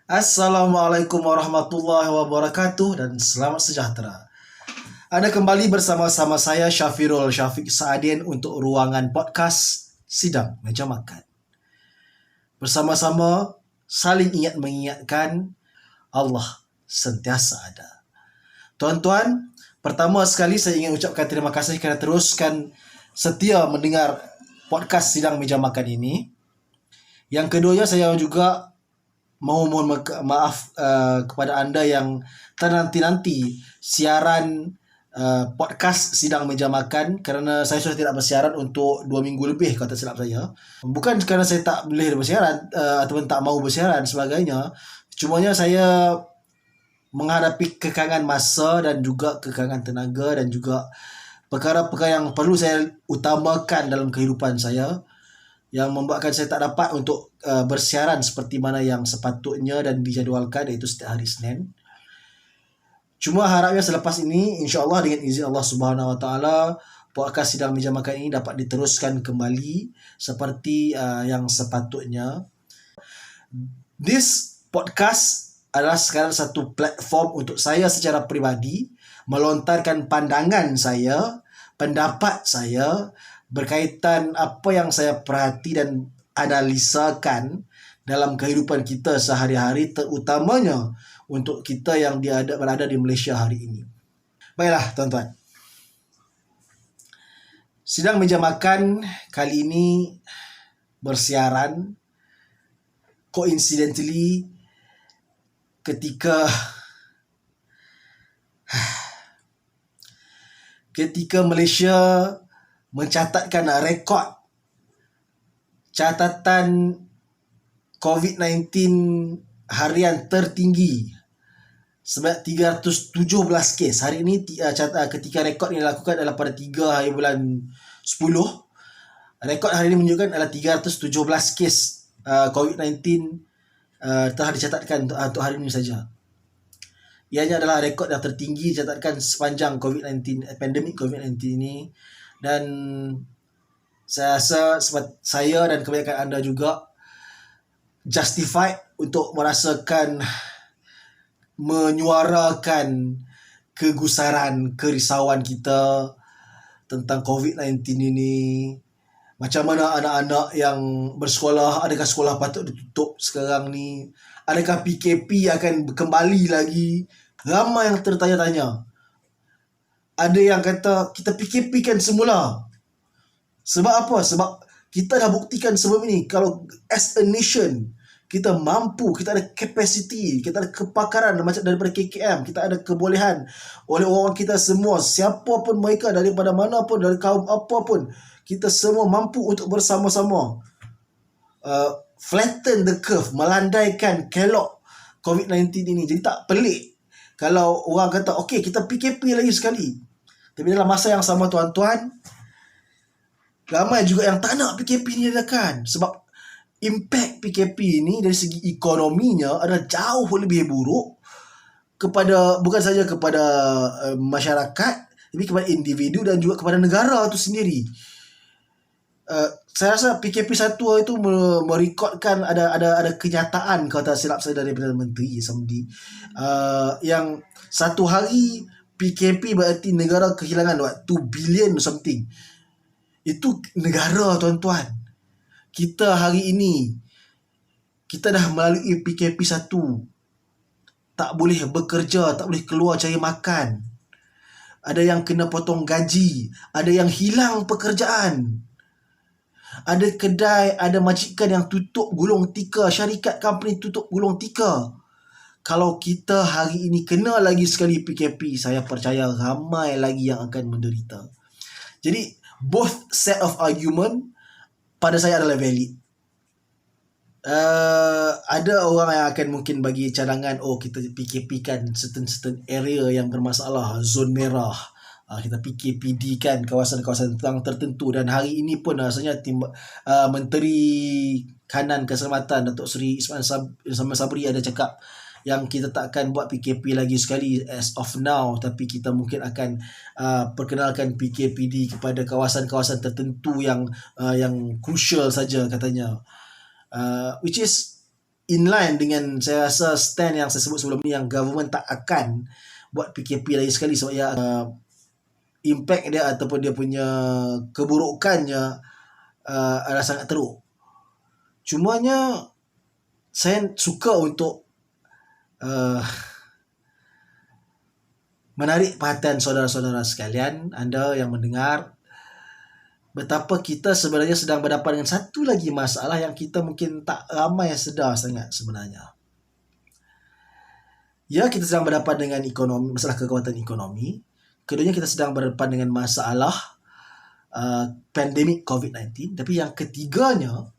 Assalamualaikum warahmatullahi wabarakatuh dan selamat sejahtera. Anda kembali bersama-sama saya Syafirul Syafiq Saadin untuk ruangan podcast Sidang Meja Makan. Bersama-sama saling ingat mengingatkan Allah sentiasa ada. Tuan-tuan, pertama sekali saya ingin ucapkan terima kasih kerana teruskan setia mendengar podcast Sidang Meja Makan ini. Yang keduanya saya juga mohon maaf kepada anda yang ternanti-nanti siaran podcast Sidang Meja Makan, kerana saya sudah tidak bersiaran untuk 2 minggu lebih kalau tak silap saya. Bukan kerana saya tak boleh bersiaran ataupun tak mahu bersiaran sebagainya. Cumanya saya menghadapi kekangan masa dan juga kekangan tenaga dan juga perkara-perkara yang perlu saya utamakan dalam kehidupan saya, yang membuatkan saya tak dapat untuk bersiaran seperti mana yang sepatutnya dan dijadualkan, iaitu setiap hari Senin. Cuma harapnya selepas ini, insya-Allah dengan izin Allah Subhanahu Wa Taala, podcast Sidang Meja Makan ini dapat diteruskan kembali seperti yang sepatutnya. This podcast adalah sekarang satu platform untuk saya secara peribadi melontarkan pandangan saya, pendapat saya berkaitan apa yang saya perhati dan analisakan dalam kehidupan kita sehari-hari, terutamanya untuk kita yang berada di Malaysia hari ini. Baiklah tuan-tuan, Sidang Meja Makan kali ini bersiaran coincidentally ketika Malaysia mencatatkan rekod catatan COVID-19 harian tertinggi sebanyak 317 kes. Hari ini ketika rekod ini dilakukan adalah pada 3 hari bulan 10. Rekod hari ini menunjukkan adalah 317 kes COVID-19 telah dicatatkan untuk hari ini saja. Ianya adalah rekod yang tertinggi dicatatkan sepanjang COVID-19, pandemik COVID-19 ini. Dan saya rasa saya dan kebanyakan anda juga justified untuk merasakan, menyuarakan kegusaran, kerisauan kita tentang COVID-19 ini. Macam mana anak-anak yang bersekolah, adakah sekolah patut ditutup sekarang ni? Adakah PKP akan kembali lagi? Ramai yang tertanya-tanya. Ada yang kata kita PKP kan semula. Sebab apa? Sebab kita dah buktikan sebelum ini kalau as a nation kita mampu, kita ada capacity, kita ada kepakaran macam daripada KKM, kita ada kebolehan oleh orang kita semua, siapa pun mereka, daripada mana pun, dari kaum apa pun, kita semua mampu untuk bersama-sama flatten the curve, melandaikan kelok COVID-19 ini. Jadi tak pelik kalau orang kata okey kita PKP lagi sekali. Tapi dalam masa yang sama tuan-tuan, ramai juga yang tak nak PKP ni diadakan. Sebab impact PKP ni dari segi ekonominya adalah jauh lebih buruk kepada, bukan saja kepada masyarakat, tapi kepada individu dan juga kepada negara itu sendiri. Saya rasa PKP 1 itu merekodkan ada kenyataan, kalau tak silap saya, dari Perdana Menteri Samdi, yang satu hari PKP berarti negara kehilangan 2 bilion something. Itu negara tuan-tuan. Kita hari ini, kita dah melalui PKP 1. Tak boleh bekerja, tak boleh keluar cari makan. Ada yang kena potong gaji, ada yang hilang pekerjaan. Ada kedai, ada majikan yang tutup gulung tikar, syarikat company tutup gulung tikar. Kalau kita hari ini kena lagi sekali PKP, saya percaya ramai lagi yang akan menderita. Jadi both set of argument pada saya adalah valid. Ada orang yang akan mungkin bagi cadangan, kita PKP kan certain area yang bermasalah, zon merah, kita PKPD kan kawasan-kawasan tertentu. Dan hari ini pun rasanya Menteri Kanan Keselamatan Datuk Seri Ismail Sabri ada cakap yang kita takkan buat PKP lagi sekali as of now, tapi kita mungkin akan perkenalkan PKPD kepada kawasan-kawasan tertentu yang crucial saja katanya, which is inline dengan saya rasa stand yang saya sebut sebelum ni, yang government tak akan buat PKP lagi sekali sebab ya impact dia ataupun dia punya keburukannya adalah sangat teruk. Cumanya saya suka untuk menarik perhatian saudara-saudara sekalian, anda yang mendengar, betapa kita sebenarnya sedang berhadapan dengan satu lagi masalah yang kita mungkin tak ramai sedar sangat sebenarnya. Ya, kita sedang berhadapan dengan ekonomi, masalah kekuatan ekonomi. Keduanya kita sedang berhadapan dengan masalah pandemik COVID-19. Tapi yang ketiganya,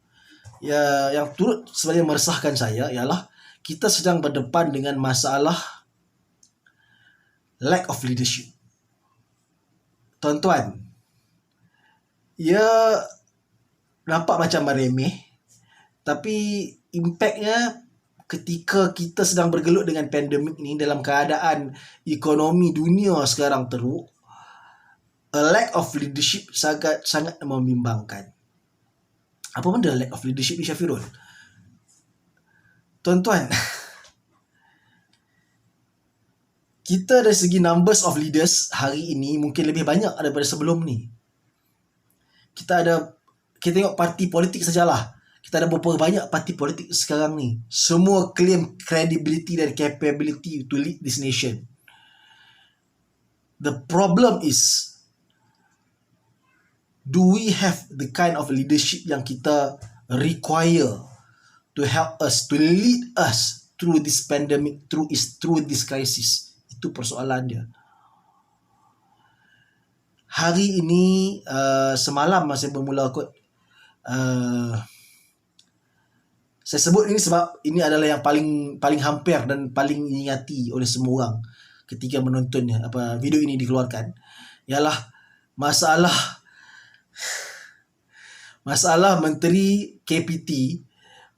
ya, yang turut sebenarnya meresahkan saya ialah kita sedang berdepan dengan masalah lack of leadership. Tuan-tuan, ia nampak macam meremeh, tapi impaknya ketika kita sedang bergelut dengan pandemik ni dalam keadaan ekonomi dunia sekarang teruk, a lack of leadership sangat membimbangkan. Apa benda lack of leadership ni, Syafirul? Tuan-tuan, kita dari segi numbers of leaders hari ini mungkin lebih banyak daripada sebelum ni. Kita tengok parti politik sajalah. Kita ada berapa banyak parti politik sekarang ni. Semua claim credibility dan capability to lead this nation. The problem is, do we have the kind of leadership yang kita require to help us, to lead us through this pandemic, through this crisis? Itu persoalan dia. Hari ini, semalam saya bermula kot, saya sebut ini sebab ini adalah yang paling hampir dan paling diingati oleh semua orang ketika menontonnya, video ini dikeluarkan, ialah masalah Menteri KPT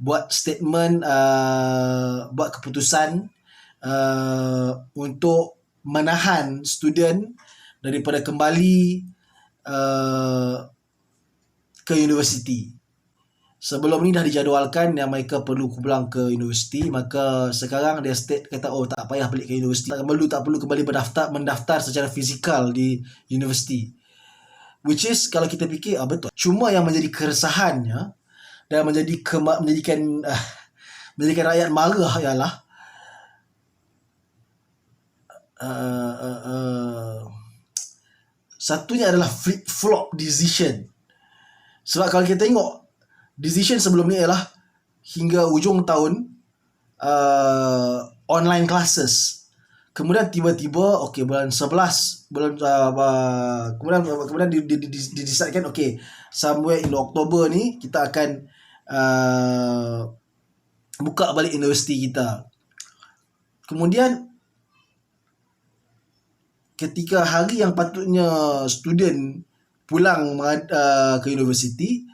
buat statement, buat keputusan untuk menahan student daripada kembali ke universiti. Sebelum ni dah dijadualkan yang mereka perlu pulang ke universiti, maka sekarang dia state kata, oh tak payah balik ke universiti, tak perlu kembali mendaftar secara fizikal di universiti. Which is, kalau kita fikir, betul. Cuma yang menjadi keresahannya dan menjadikan rakyat marah ialah satunya adalah flip-flop decision. Sebab kalau kita tengok decision sebelum ni ialah hingga ujung tahun online classes. Kemudian tiba-tiba bulan 11 kemudian didesidekan somewhere in Oktober ni kita akan buka balik universiti kita. Kemudian ketika hari yang patutnya student pulang ke universiti,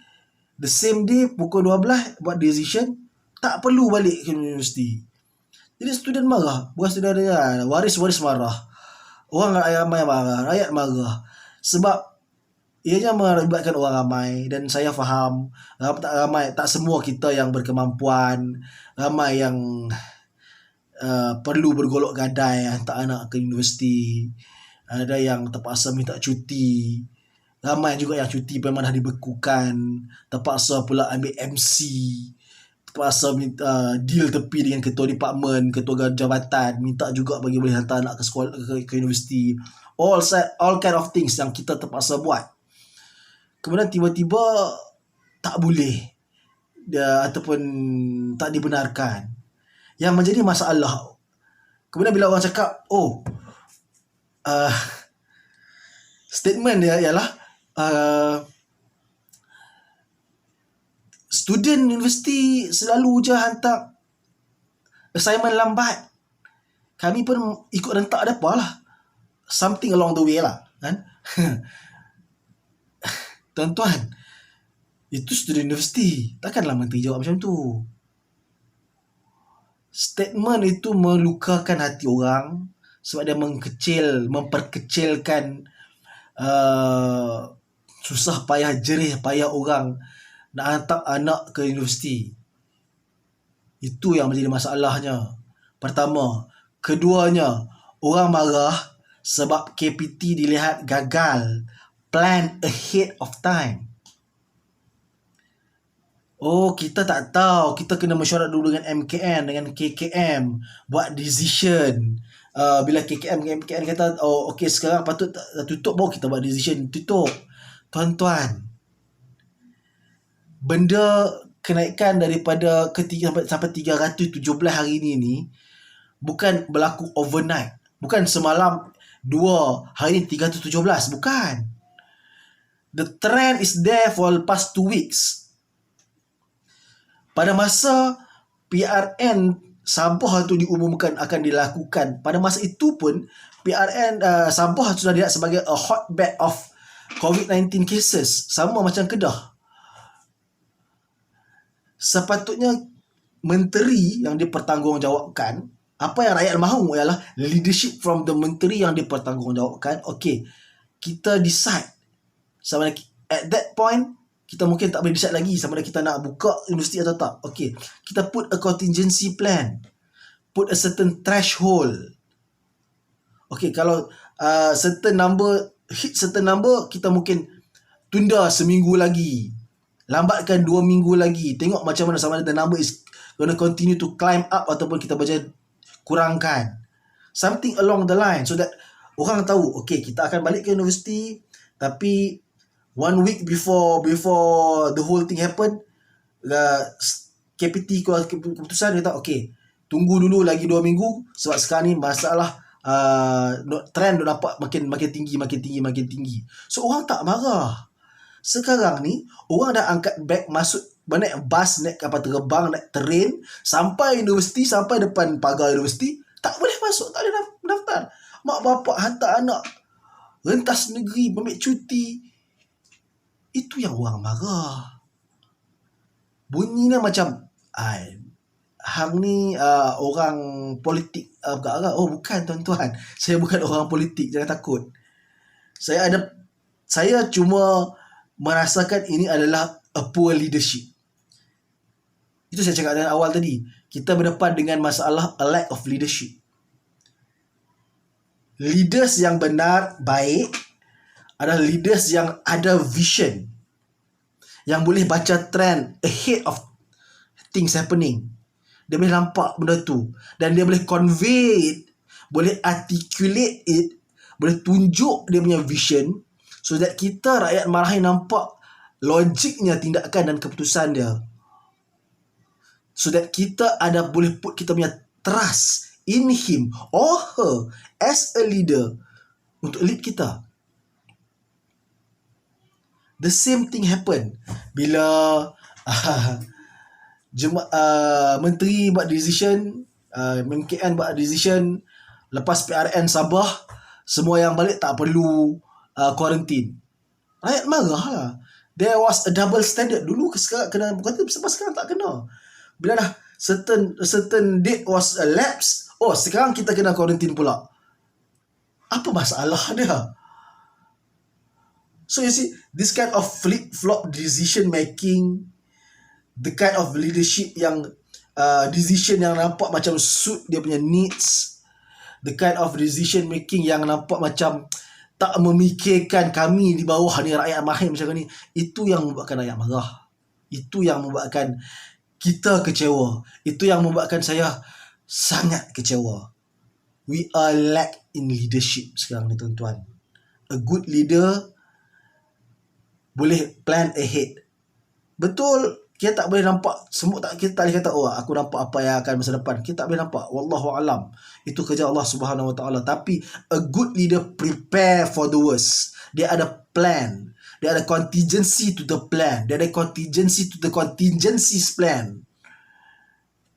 the same day pukul 12 buat decision tak perlu balik ke universiti. Jadi student marah, bukan student dia, waris marah. Orang ramai marah, rakyat marah. Sebab ianya melibatkan orang ramai, dan saya faham tak semua kita yang berkemampuan, ramai yang perlu bergolok gadai hantar anak ke universiti. Ada yang terpaksa minta cuti. Ramai juga yang cuti memang dah dibekukan, terpaksa pula ambil MC, terpaksa minta deal tepi dengan ketua department, ketua jabatan, minta juga bagi boleh hantar anak ke sekolah, ke universiti. All kind of things yang kita terpaksa buat. Kemudian tiba-tiba tak boleh ataupun tak dibenarkan. Yang menjadi masalah, kemudian bila orang cakap, statement dia ialah student universiti selalu je hantar assignment lambat. Kami pun ikut rentak ada apa lah. Something along the way lah, kan? Tuan-tuan, itu student universiti. Takkanlah menteri jawab macam tu. Statement itu melukakan hati orang sebab dia memperkecilkan susah payah jerih payah orang nak hantar anak ke universiti. Itu yang menjadi masalahnya. Pertama. Keduanya, orang marah sebab KPT dilihat gagal plan ahead of time. Oh, kita tak tahu. Kita kena mesyuarat dulu dengan MKN, dengan KKM. Buat decision. Bila MKN kata, oh okey sekarang patut tutup, baru kita buat decision tutup. Tuan-tuan, benda kenaikan daripada sampai 317 hari ni bukan berlaku overnight. Bukan semalam 2, hari ni 317. Bukan. The trend is there for the past 2 weeks. Pada masa PRN Sabah tu diumumkan akan dilakukan, pada masa itu pun PRN Sabah sudah dilihat sebagai a hotbed of COVID-19 cases. Sama macam Kedah. Sepatutnya menteri yang dipertanggungjawabkan, apa yang rakyat mahu ialah leadership from the menteri yang dipertanggungjawabkan. Okay, kita decide sama at that point kita mungkin tak boleh decide lagi sama ada kita nak buka universiti atau tak. Okay, kita put a contingency plan, put a certain threshold. Okay, kalau certain number hit certain number, kita mungkin tunda seminggu lagi, lambatkan 2 minggu lagi, tengok macam mana sama ada the number is going to continue to climb up ataupun kita baca kurangkan. Something along the line so that orang tahu, okay, kita akan balik ke universiti, tapi 1 week before the whole thing happen, KPT keluar keputusan, dia kata okay, tunggu dulu lagi 2 minggu sebab sekarang ni masalah trend dah nampak makin tinggi. So orang tak marah. Sekarang ni orang dah angkat beg, masuk naik bas, naik kapal terbang, naik train sampai universiti, sampai depan pagar universiti, tak boleh masuk, tak boleh daftar. Mak bapak hantar anak rentas negeri, ambil cuti. Itu yang orang marah. Bunyinya macam hang ni orang politik oh bukan tuan-tuan, saya bukan orang politik, jangan takut. Saya cuma merasakan ini adalah a poor leadership. Itu saya cakap dari awal tadi. Kita berdepan dengan masalah a lack of leadership. Leaders yang benar, baik, adalah leaders yang ada vision, yang boleh baca trend ahead of things happening. Dia boleh nampak benda tu dan dia boleh convey it, boleh articulate it, boleh tunjuk dia punya vision so that kita rakyat marahin nampak logiknya tindakan dan keputusan dia. So that kita boleh put kita punya trust in him or her as a leader untuk lead kita. The same thing happen bila menteri buat decision, MKN buat decision, lepas PRN Sabah, semua yang balik tak perlu quarantine. Rakyat marah lah. There was a double standard. Dulu sekarang kena, bukan sebab sekarang tak kena. Bila dah certain date was elapsed, oh sekarang kita kena quarantine pula. Apa masalah dia? So you see, this kind of flip-flop decision making, the kind of leadership yang decision yang nampak macam suit dia punya needs, the kind of decision making yang nampak macam tak memikirkan kami di bawah ni, rakyat mahir macam ni, itu yang membuatkan rakyat marah. Itu yang membuatkan kita kecewa. Itu yang membuatkan saya sangat kecewa. We are lack in leadership sekarang ni tuan-tuan. A good leader boleh plan ahead. Betul, kita tak boleh nampak semua, kita tak boleh kata oh aku nampak apa yang akan masa depan. Kita tak boleh nampak, wallahu alam. Itu kerja Allah Subhanahu Wa Taala. Tapi a good leader prepare for the worst. Dia ada plan. Dia ada contingency to the plan. Dia ada contingency to the contingencies plan.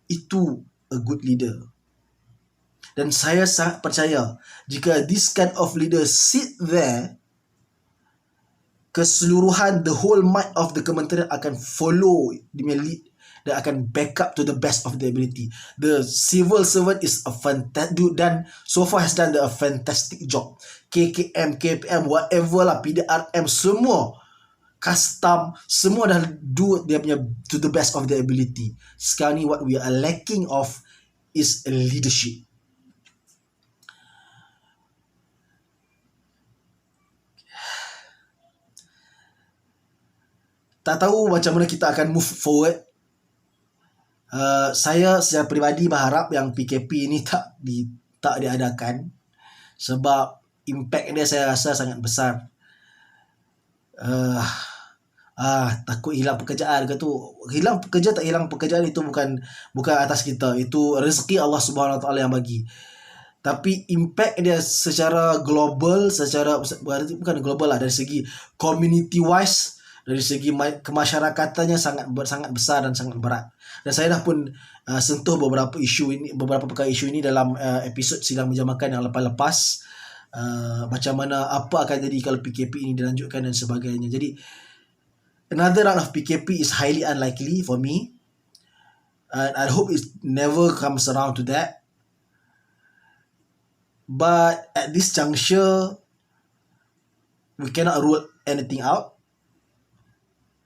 Itu a good leader. Dan saya sangat percaya jika this kind of leader sit there, keseluruhan the whole might of the kementerian akan follow dia lead dan akan back up to the best of their ability. The civil servant is a fantastic dan so far has done a fantastic job. KKM, KPM, whatever lah, PDRM, semua custom, semua dah do dia punya to the best of their ability. Sekarang ni what we are lacking of is a leadership. Tak tahu macam mana kita akan move forward. Saya secara peribadi berharap yang PKP ni tak diadakan, sebab impact dia saya rasa sangat besar. Takut hilang pekerjaan ke tu. Hilang pekerja tak hilang pekerjaan itu bukan atas kita. Itu rezeki Allah Subhanahu Wa Taala yang bagi. Tapi impact dia secara global, bukan global lah, dari segi community wise, dari segi kemasyarakatannya sangat besar dan sangat berat. Dan saya dah pun sentuh beberapa perkara isu ini dalam episod Sidang Meja Makan yang lepas-lepas. Macam mana apa akan jadi kalau PKP ini dilanjutkan dan sebagainya. Jadi another round of PKP is highly unlikely for me, and I hope it never comes around to that. But at this juncture, we cannot rule anything out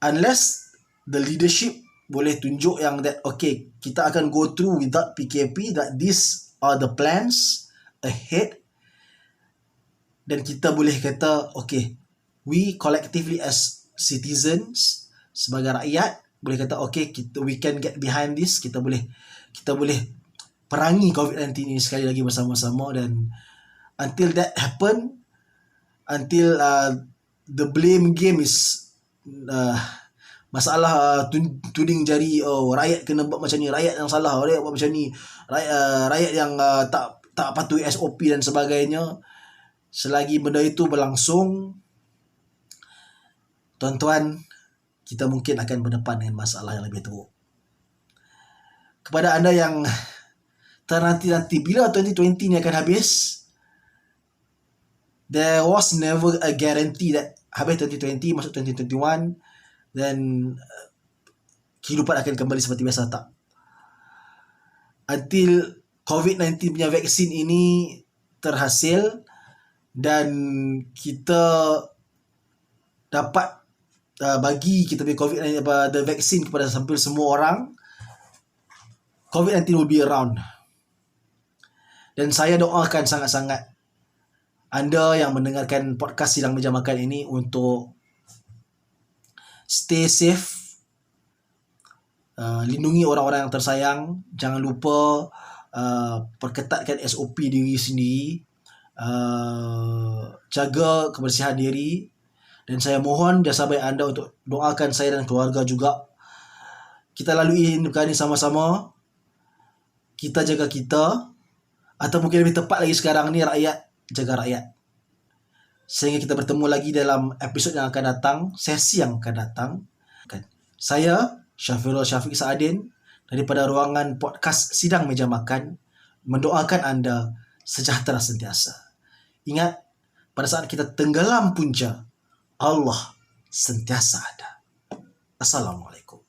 unless the leadership boleh tunjuk yang that okay, kita akan go through without PKP, that these are the plans ahead. Dan kita boleh kata okay, we collectively as citizens, sebagai rakyat, boleh kata okay, we can get behind this. Kita boleh perangi COVID-19 ini sekali lagi bersama-sama. Dan until that happen, until the blame game is masalah tuding jari, rakyat kena buat macam ni, rakyat yang salah, rakyat buat macam ni, rakyat yang tak patuhi SOP dan sebagainya. Selagi benda itu berlangsung, tuan-tuan, kita mungkin akan berdepan dengan masalah yang lebih teruk. Kepada anda yang ternanti-nanti bila 2020 ni akan habis, there was never a guarantee that habis 2020 masuk 2021 dan kehidupan akan kembali seperti biasa. Tak. Until COVID-19 punya vaksin ini terhasil dan kita dapat bagi kita punya COVID-19 the vaksin kepada hampir semua orang, COVID-19 will be around. Dan saya doakan sangat-sangat anda yang mendengarkan podcast Sidang Meja Makan ini untuk stay safe, lindungi orang-orang yang tersayang, jangan lupa perketatkan SOP diri sendiri, jaga kebersihan diri. Dan saya mohon jasa baik anda untuk doakan saya dan keluarga juga. Kita lalui perkara ini sama-sama. Kita jaga kita, atau mungkin lebih tepat lagi sekarang ni, rakyat jaga rakyat. Sehingga kita bertemu lagi dalam episod yang akan datang, sesi yang akan datang. Saya Syafirul Syafiq Saadin daripada ruangan podcast Sidang Meja Makan mendoakan anda sejahtera sentiasa. Ingat, pada saat kita tenggelam punca, Allah sentiasa ada. Assalamualaikum.